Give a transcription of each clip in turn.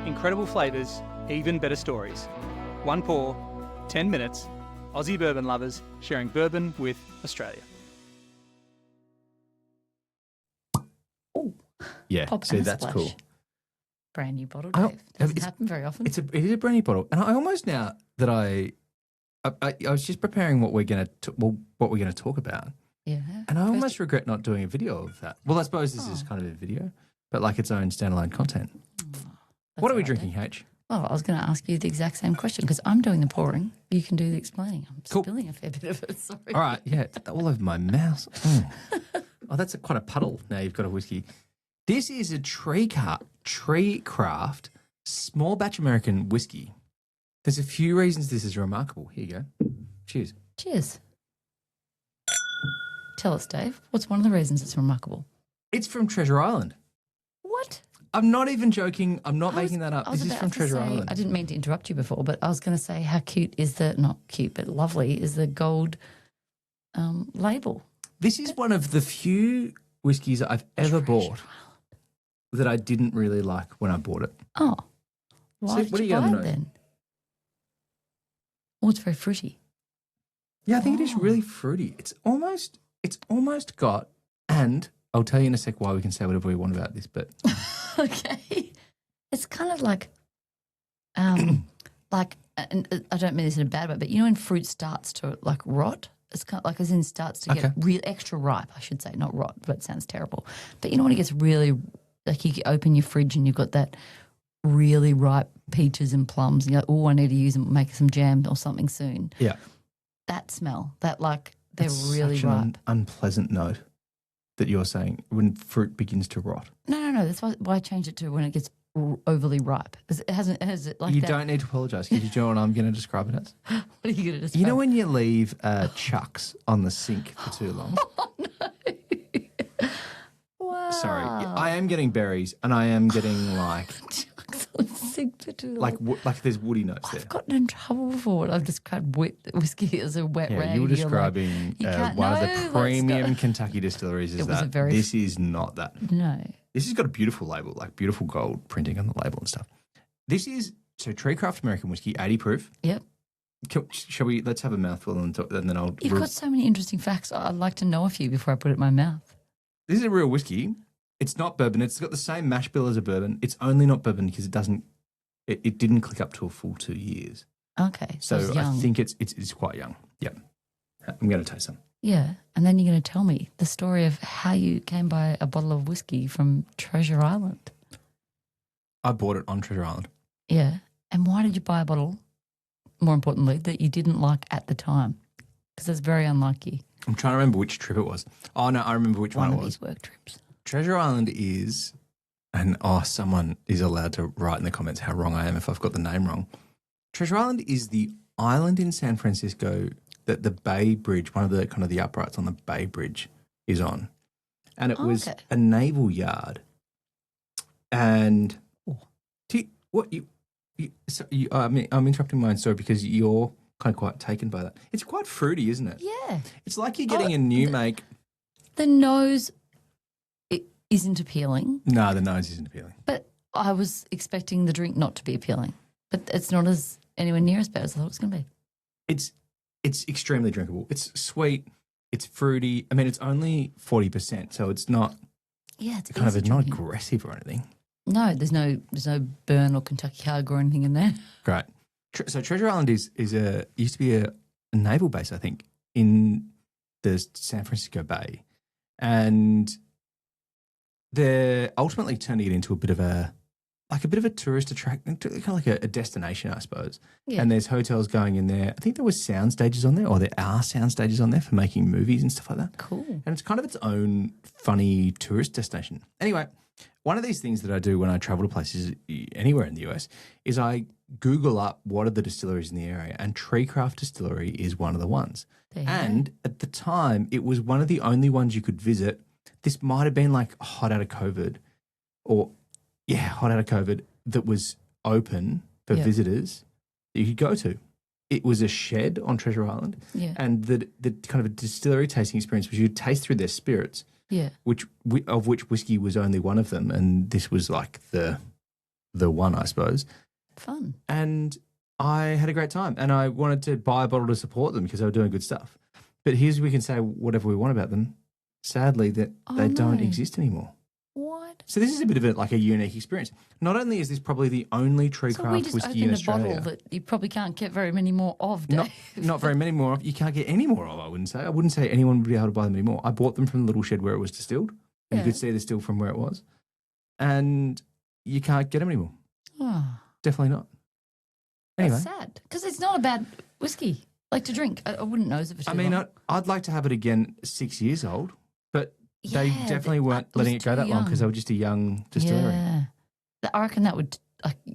Incredible flavours, even better stories. One pour, 10 minutes. Aussie bourbon lovers sharing bourbon with Australia. Yeah, Pop see, and a that's splash. cool. Brand new bottle, Dave. Doesn't happen very often. It is a brand new bottle, and I almost now that I was just preparing what we're going to talk about, yeah. and I almost regret not doing a video of that. Well, I suppose this is kind of a video, but like its own standalone content. What are we drinking, H? Well, I was going to ask you the exact same question because I'm doing the pouring. You can do the explaining. I'm spilling a fair bit of it. Sorry. All right, yeah, all over my mouth. Oh, that's quite a puddle. Now you've got a whiskey. This is a Treecraft small batch American whiskey. There's a few reasons this is remarkable. Here you go. Cheers. Cheers. Tell us, Dave, what's one of the reasons it's remarkable? It's from Treasure Island. What? I'm not even joking. I'm not making that up. This is from Treasure Island. I didn't mean to interrupt you before, but I was going to say how cute is the, not cute, but lovely is the gold label. This is one of the few whiskies that I've ever bought that I didn't really like when I bought it. Oh. Why So did you buy it then? Oh, it's very fruity. Yeah, I think it is really fruity. It's almost got, and I'll tell you in a sec why we can say whatever we want about this, but okay. It's kind of like, and I don't mean this in a bad way, but you know when fruit starts to like rot? It's kind of like as in starts to get real extra ripe, I should say, not rot, but it sounds terrible. But you know when it gets really, like you open your fridge and you've got that really ripe peaches and plums and you're like, oh, I need to use them, make some jam or something soon. yeah. That smell, that like they're That's really such ripe. an unpleasant note that you're saying when fruit begins to rot. No. That's why I changed it to when it gets overly ripe. It hasn't, has it like You that? don't need to apologise because you know what I'm going to describe it as? What are you going to describe? You know when you leave chucks on the sink for too long? Wow. Sorry. I am getting berries and I am getting like there's woody notes there. I've gotten in trouble before. I've described wet whiskey as a wet rag. You were You're describing like, one of the let's premium go. Kentucky distilleries. It was a very- This is not that. No. This has got a beautiful label, like beautiful gold printing on the label and stuff. This is Treecraft American whiskey, 80 proof. Yep. Shall we? Let's have a mouthful and then I'll. You've got so many interesting facts. I'd like to know a few before I put it in my mouth. This is a real whiskey. It's not bourbon. It's got the same mash bill as a bourbon. It's only not bourbon because it didn't click up to a full 2 years. Okay. So it's I young. think it's quite young. Yep. I'm going to taste some. Yeah. And then you're going to tell me the story of how you came by a bottle of whiskey from Treasure Island. I bought it on Treasure Island. Yeah. And why did you buy a bottle, more importantly, that you didn't like at the time? Because that's very unlike you. I'm trying to remember which trip it was. Oh, no, I remember which one it One of was. these work trips. Treasure Island is, and someone is allowed to write in the comments how wrong I am if I've got the name wrong. Treasure Island is the island in San Francisco that the Bay Bridge, one of the kind of the uprights on the Bay Bridge is on. And it was a naval yard. And I'm interrupting my own story because you're kind of quite taken by that. It's quite fruity, isn't it? Yeah. It's like you're getting a new make. The nose isn't appealing. No, the nose isn't appealing. But I was expecting the drink not to be appealing. But it's not as anywhere near as bad as I thought it was going to be. It's extremely drinkable. It's sweet. It's fruity. I mean, it's only 40%, so it's not. Yeah, it's kind of easy not drinking. aggressive or anything. No, there's no burn or Kentucky Hug or anything in there. Great. So Treasure Island used to be a naval base, I think, in the San Francisco Bay, and they're ultimately turning it into a bit of a tourist attraction, kind of like a destination, I suppose. Yeah. And there's hotels going in there. I think there was sound stages on there, or there are sound stages on there for making movies and stuff like that. Cool. And it's kind of its own funny tourist destination. Anyway, one of these things that I do when I travel to places anywhere in the US is I Google up what are the distilleries in the area, and Treecraft Distillery is one of the ones. And at the time, it was one of the only ones you could visit. This might have been like hot out of COVID that was open for visitors that you could go to. It was a shed on Treasure Island. Yeah. And the kind of a distillery tasting experience was you'd taste through their spirits. Yeah. Which whiskey was only one of them, and this was like the the one, I suppose. Fun. And I had a great time, and I wanted to buy a bottle to support them because they were doing good stuff. But here's we can say whatever we want about them. Sadly, that they don't exist anymore. What? So this is a bit of a unique experience. Not only is this probably the only Treecraft whiskey in Australia. A bottle that you probably can't get very many more of, Dave. Not very many more. You can't get any more of, I wouldn't say. I wouldn't say anyone would be able to buy them anymore. I bought them from the little shed where it was distilled. And you could see the still from where it was. And you can't get them anymore. Oh, Definitely not. Anyway. That's sad because it's not a bad whiskey. Like to drink. I wouldn't nose it for too long. I'd like to have it again 6 years old, but they definitely weren't letting it go that long because they were just a young distillery. Yeah. I reckon that would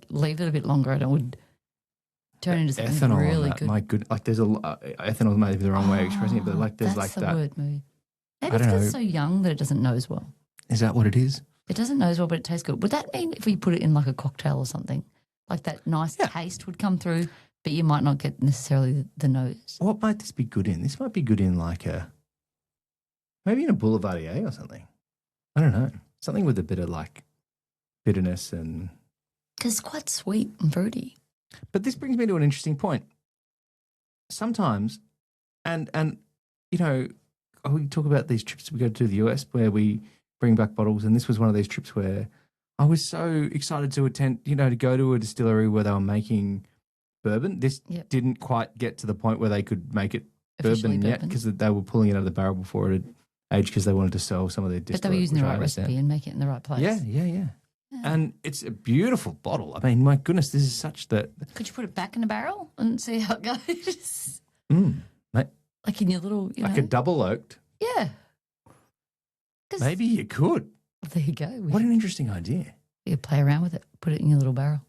leave it a bit longer and it would turn into something ethanol really good. good. My good, there's ethanol may be the wrong way of expressing it, but there's that's the that. word, maybe. Maybe it's because it's so young that it doesn't nose well. Is that what it is? It doesn't nose well, but it tastes good. Would that mean if we put it in like a cocktail or something, like that nice taste would come through, but you might not get necessarily the nose? What might this be good in? This might be good in maybe in a Boulevardier or something. I don't know. Something with a bit of bitterness and... Because it's quite sweet and fruity. But this brings me to an interesting point. Sometimes, and we talk about these trips we go to the US where we bring back bottles, and this was one of these trips where I was so excited to attend, to go to a distillery where they were making bourbon. This didn't quite get to the point where they could make it bourbon yet because they were pulling it out of the barrel before it had aged because they wanted to sell some of their distillate. But they were using the right recipe and making it in the right place. Yeah. And it's a beautiful bottle. I mean, my goodness, this is such that... Could you put it back in the barrel and see how it goes? Mate, like in your little... a double oaked? Yeah. Maybe you could. Well, there you go. What an interesting idea. You play around with it. Put it in your little barrel.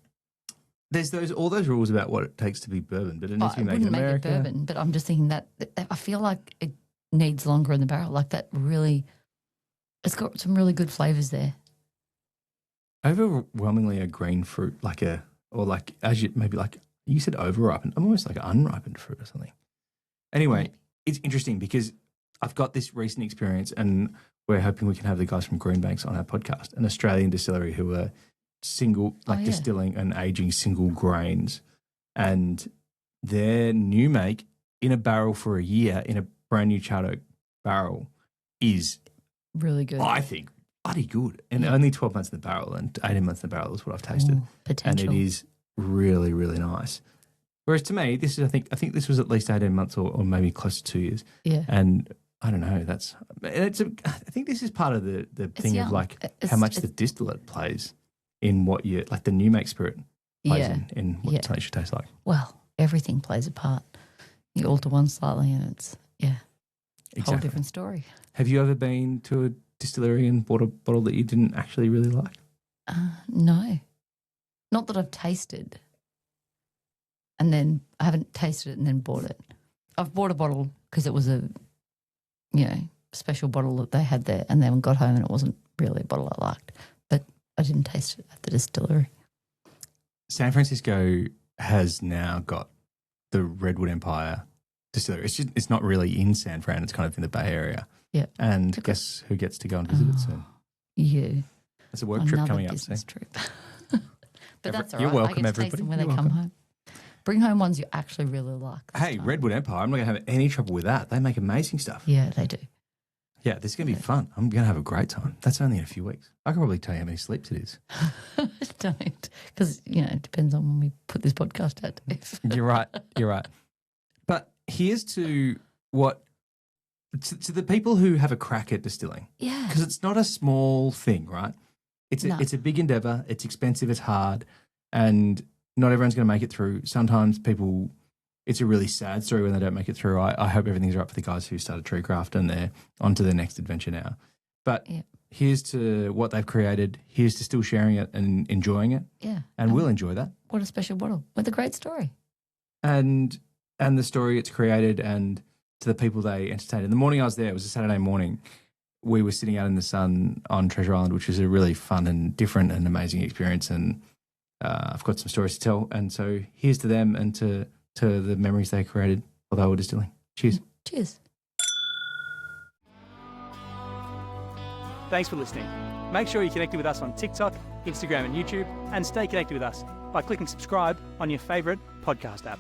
There's all those rules about what it takes to be bourbon, but it needs to be made in America. Make it bourbon, but I'm just thinking that I feel like it needs longer in the barrel. Like that really... It's got some really good flavours there. Overwhelmingly a green fruit, you said over-ripened. I'm almost like an unripened fruit or something. Anyway, It's interesting because I've got this recent experience and we're hoping we can have the guys from Greenbanks on our podcast, an Australian distillery who are distilling and aging single grains. And their new make in a barrel for a year in a brand new charred oak barrel is really good. I think bloody good. And only 12 months in the barrel and 18 months in the barrel is what I've tasted. Potential. And it is really, really nice. Whereas to me, this is I think this was at least 18 months or maybe close to 2 years. Yeah. And I don't know, I think this is part of the thing of how much the distillate plays in what you, the new make spirit plays in what something should taste like. Well, everything plays a part. You alter one slightly and it's, a whole different story. Have you ever been to a distillery and bought a bottle that you didn't actually really like? No. Not that I've tasted. And then I haven't tasted it and then bought it. I've bought a bottle because it was a, special bottle that they had there, and then got home and it wasn't really a bottle I liked. But I didn't taste it at the distillery. San Francisco has now got the Redwood Empire distillery. It's not really in San Fran. It's kind of in the Bay Area. Yeah. And guess who gets to go and visit it soon? You. It's a work trip coming up soon. Trip. But that's all right. You're welcome, I get to taste them when they come home. Bring home ones you actually really like. Hey, Redwood Empire, I'm not going to have any trouble with that. They make amazing stuff. Yeah, they do. Yeah, this is going to be fun. I'm going to have a great time. That's only in a few weeks. I can probably tell you how many sleeps it is. Don't. Because, it depends on when we put this podcast out. You're right. But here's to the people who have a crack at distilling. Yeah. Because it's not a small thing, right? It's a big endeavor. It's expensive. It's hard. And not everyone's going to make it through. Sometimes it's a really sad story when they don't make it through. I hope everything's right for the guys who started Treecraft and they're on to their next adventure now. But here's to what they've created. Here's to still sharing it and enjoying it. Yeah. And we'll enjoy that. What a special bottle with a great story. And the story it's created and to the people they entertained. In the morning I was there, it was a Saturday morning. We were sitting out in the sun on Treasure Island, which was a really fun and different and amazing experience. And I've got some stories to tell. And so here's to them and to the memories they created while they were distilling. Cheers. Cheers. Thanks for listening. Make sure you're connected with us on TikTok, Instagram and YouTube, and stay connected with us by clicking subscribe on your favourite podcast app.